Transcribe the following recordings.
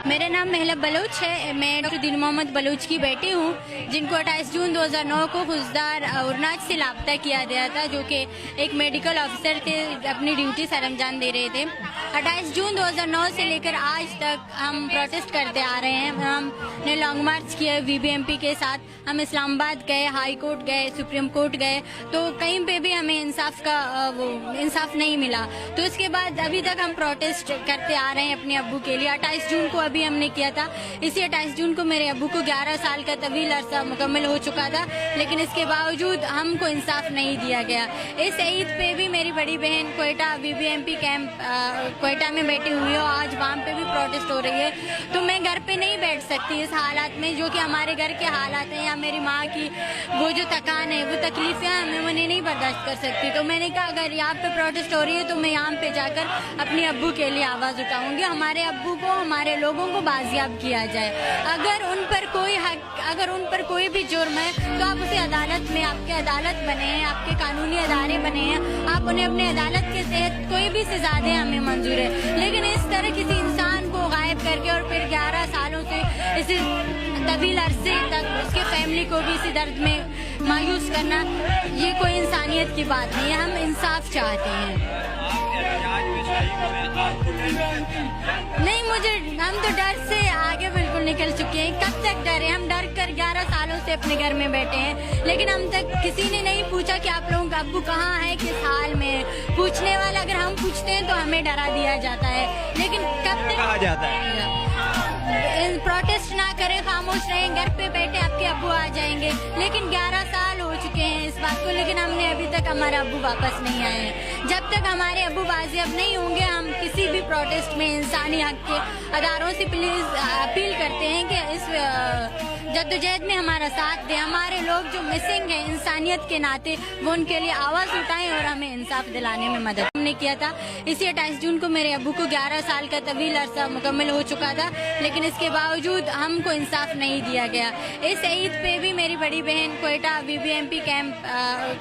मेरा नाम महलब बलूच है। मैं डॉक्टर दीन मोहम्मद बलूच की बेटी हूँ, जिनको 28 जून 2009 को खुशदार उरनाज से लापता किया गया था, जो कि एक मेडिकल ऑफिसर थे, अपनी ड्यूटी सर अंजाम दे रहे थे। 28 जून 2009 से लेकर आज तक हम प्रोटेस्ट करते आ रहे हैं। हमने लॉन्ग मार्च किया VBMP के साथ। हम इस्लामाबाद गए, हाई कोर्ट गए, सुप्रीम कोर्ट गए, तो कहीं पे भी हमें इंसाफ नहीं मिला। तो उसके बाद अभी तक हम प्रोटेस्ट करते आ रहे हैं अपने अब्बू के लिए। 28 जून को अभी हमने किया था। इसी 28 जून को मेरे अब्बू को 11 साल का तवील अरसा मुकम्मल हो चुका था, लेकिन इसके बावजूद हमको इंसाफ नहीं दिया गया। इस ईद पे भी मेरी बड़ी बहन कोयटा VBMP कैंप कोयटा में बैठी हुई है, आज वहाँ पे भी प्रोटेस्ट हो रही है। तो मैं घर पे नहीं बैठ सकती इस हालात में, जो कि हमारे घर के हालात हैं, या मेरी माँ की वो जो थकान है, वो तकलीफें हैं, मैं उन्हें नहीं बर्दाश्त कर सकती। तो मैंने कहा अगर यहाँ पे प्रोटेस्ट हो रही है तो मैं यहाँ पे जाकर अपने अब्बू के लिए आवाज़ उठाऊंगी। हमारे अब्बू को, हमारे लोगों को बाजियाब किया जाए। अगर उन पर कोई भी जुर्म है तो आप उसे अदालत में, आपके अदालत बने हैं, आपके कानूनी अदारे बने हैं, आप उन्हें अपने अदालत के तहत कोई भी सजा दें, हमें मंजूर है। लेकिन इस तरह किसी इंसान को गायब करके और फिर 11 सालों से इसी तवील अरसे तक उसके फैमिली को भी इसी दर्द में मायूस करना, ये कोई इंसानियत की बात नहीं है। हम इंसाफ चाहते हैं। नहीं, हम तो डर से आगे बिल्कुल निकल चुके हैं। कब तक डरे? हम डर कर 11 सालों से अपने घर में बैठे हैं, लेकिन हम तक किसी ने नहीं पूछा कि आप लोगों का अब्बू कहाँ है, किस हाल में है। पूछने वाला अगर हम पूछते हैं तो हमें डरा दिया जाता है। लेकिन कब तक कहा जाता है प्रोटेस्ट ना करें, खामोश रहें, घर पे बैठे आपके अब्बू आ जाएंगे। लेकिन 11 साल हो चुके हैं इस बात को, लेकिन हमने अभी तक हमारा अब्बू वापस नहीं आए हैं। जब तक हमारे अब्बू बाजियाब नहीं होंगे, हम किसी भी प्रोटेस्ट में इंसानी हक के अदारों से प्लीज अपील करते हैं कि इस जद्दोजहद में हमारा साथ दें। हमारे लोग जो मिसिंग हैं, इंसानियत के नाते वो उनके लिए आवाज़ उठाएं और हमें इंसाफ दिलाने में मदद। हमने किया था इसी 28 जून को मेरे अब्बू को 11 साल का तवील अरसा मुकम्मल हो चुका था, लेकिन इसके बावजूद हमको इंसाफ नहीं दिया गया। इस ईद पे भी मेरी बड़ी बहन कोयटा VBMP कैंप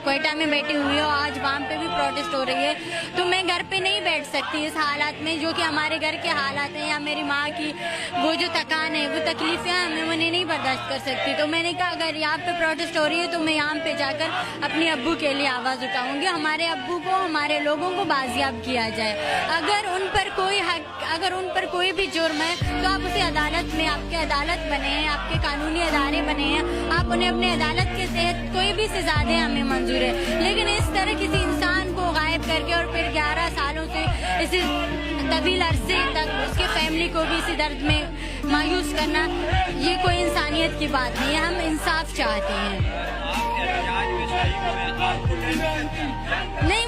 कोयटा में बैठी हुई है, आज वहाँ पे भी प्रोटेस्ट हो रही है। तो मैं घर पे नहीं बैठ सकती इस हालात में, जो कि हमारे घर के हालात हैं, या मेरी माँ की वो जो थकान है, वो तकलीफें हैं, मैं उन्हें नहीं बर्दाश्त कर सकती। तो मैंने कहा अगर यहाँ पे प्रोटेस्ट हो रही है तो मैं यहाँ पे जाकर अपने अब्बू के लिए आवाज़ उठाऊंगी। हमारे अब्बू को, हमारे लोगों को बाजियाब किया जाए। अगर उन पर कोई भी जुर्म है तो आप उसे अदालत में, आपके अदालत बने हैं, आपके कानूनी अदारे बने हैं, आप उन्हें अपने अदालत के तहत कोई भी सजा दें, हमें मंजूर है। लेकिन इस तरह किसी इंसान को गायब करके और फिर 11 सालों से इसी तवील अरसे तक उसके फैमिली को भी इसी दर्द में मायूस करना, ये कोई इंसानियत की बात नहीं है। हम इंसाफ चाहते हैं। नहीं,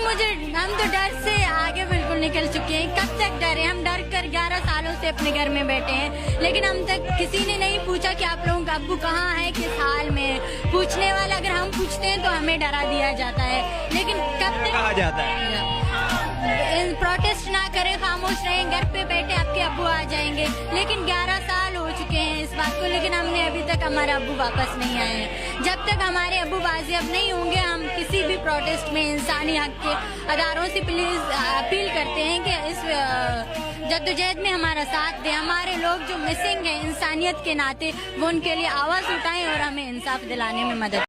हम तो डर से आगे बिल्कुल निकल चुके हैं। कब तक डरे? हम डर कर 11 सालों से अपने घर में बैठे हैं, लेकिन हम तक किसी ने नहीं पूछा कि आप लोगों का अब्बू कहाँ है, किस हाल में है। पूछने वाला अगर हम पूछते हैं तो हमें डरा दिया जाता है। लेकिन कब तक कहा जाता है प्रोटेस्ट ना करें, खामोश रहें, घर पे बैठे आपके अब्बू आ जाएंगे। लेकिन 11 साल हो चुके हैं इस बात को, लेकिन हमने अभी तक हमारा अब्बू वापस नहीं आए हैं। जब तक हमारे अब्बू बाजियाब नहीं होंगे, हम किसी भी प्रोटेस्ट में इंसानी हक के अदारों से प्लीज अपील करते हैं कि इस जद्दोजहद में हमारा साथ दें। हमारे लोग जो मिसिंग हैं, इंसानियत के नाते वो उनके लिए आवाज़ उठाएं और हमें इंसाफ दिलाने में मदद।